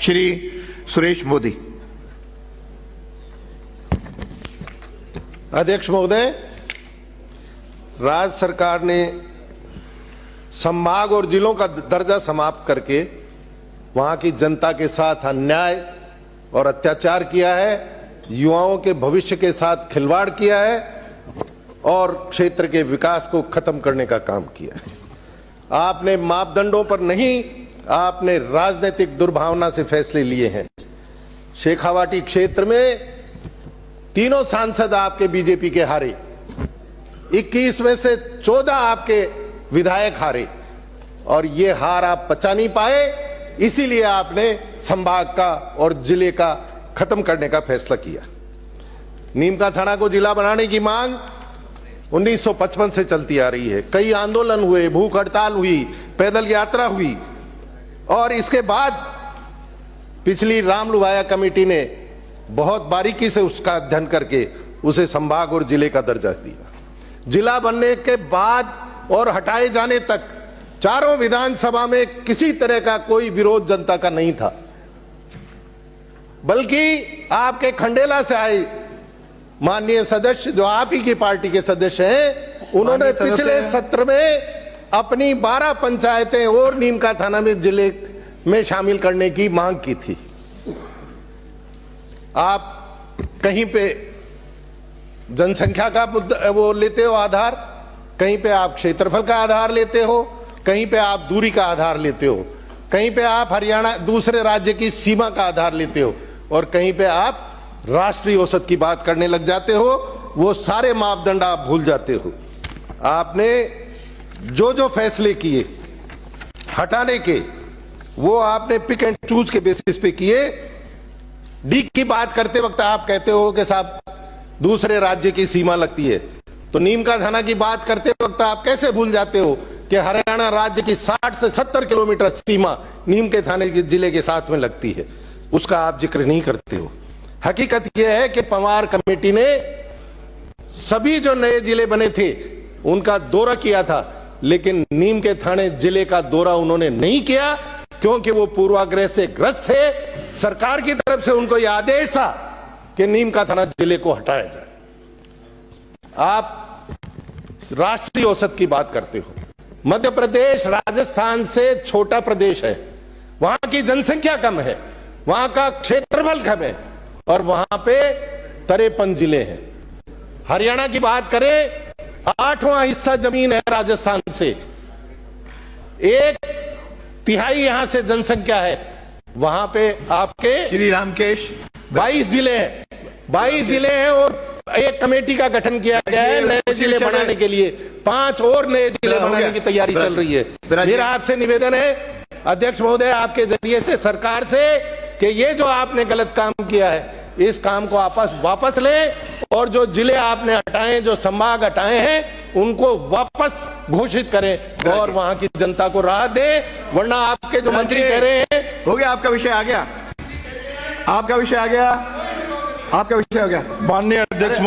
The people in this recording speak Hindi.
श्री सुरेश मोदी। अध्यक्ष महोदय, राज्य सरकार ने संभाग और जिलों का दर्जा समाप्त करके वहां की जनता के साथ अन्याय और अत्याचार किया है, युवाओं के भविष्य के साथ खिलवाड़ किया है और क्षेत्र के विकास को खत्म करने का काम किया है। आपने मापदंडों पर नहीं, आपने राजनीतिक दुर्भावना से फैसले लिए हैं। शेखावाटी क्षेत्र में तीनों सांसद आपके बीजेपी के हारे, 21 में से 14 आपके विधायक हारे और ये हार आप पचा नहीं पाए, इसीलिए आपने संभाग का और जिले का खत्म करने का फैसला किया। नीमका थाना को जिला बनाने की मांग 1955 से चलती आ रही है। कई आंदोलन हुए, भूख हड़ताल हुई, पैदल यात्रा हुई और इसके बाद पिछली रामलुभाया कमेटी ने बहुत बारीकी से उसका अध्ययन करके उसे संभाग और जिले का दर्जा दिया। जिला बनने के बाद और हटाए जाने तक चारों विधानसभा में किसी तरह का कोई विरोध जनता का नहीं था, बल्कि आपके खंडेला से आए माननीय सदस्य जो आप ही की पार्टी के सदस्य हैं, उन्होंने पिछले सत्र में अपनी 12 पंचायतें और नीमका थाना में जिले में शामिल करने की मांग की थी। आप कहीं पे जनसंख्या का वो लेते हो आधार, कहीं पे आप क्षेत्रफल का आधार लेते हो, कहीं पे आप दूरी का आधार लेते हो, कहीं पे आप हरियाणा दूसरे राज्य की सीमा का आधार लेते हो और कहीं पे आप राष्ट्रीय औसत की बात करने लग जाते हो। वो सारे मापदंड आप भूल जाते हो। आपने जो जो फैसले किए हटाने के, वो आपने पिक एंड चूज के बेसिस पे किए। डी की बात करते वक्त आप कहते हो कि साहब दूसरे राज्य की सीमा लगती है, तो नीमका थाना की बात करते वक्त आप कैसे भूल जाते हो कि हरियाणा राज्य की 60 से 70 किलोमीटर सीमा नीम के थाने के जिले के साथ में लगती है, उसका आप जिक्र नहीं करते हो। हकीकत यह है कि पंवार कमेटी ने सभी जो नए जिले बने थे उनका दौरा किया था, लेकिन नीम के थाने जिले का दौरा उन्होंने नहीं किया क्योंकि वो पूर्वाग्रह से ग्रस्त थे। सरकार की तरफ से उनको यह आदेश था कि नीम का थाना जिले को हटाया जाए। आप राष्ट्रीय औसत की बात करते हो। मध्य प्रदेश राजस्थान से छोटा प्रदेश है, वहां की जनसंख्या कम है, वहां का क्षेत्रफल कम है और वहां पे 53 जिले हैं। हरियाणा की बात करें, 8वां हिस्सा जमीन है राजस्थान से, 1/3 यहां से जनसंख्या है, वहां पे आपके श्री रामकेश 22 जिले हैं। 22 जिले हैं और एक कमेटी का गठन किया गया है नए जिले बनाने के लिए। 5 और नए जिले बनाने की तैयारी चल रही है। मेरा आपसे निवेदन है अध्यक्ष महोदय, आपके जरिए से सरकार से, कि ये जो आपने गलत काम किया है इस काम को वापस लें और जो जिले आपने हटाए, जो संभाग हटाए हैं, उनको वापस घोषित करें और वहां की जनता को राहत दें। वरना आपके जो मंत्री कह रहे हैं, हो गया, आपका विषय आ गया, आपका विषय आ गया, आपका विषय हो गया। माननीय अध्यक्ष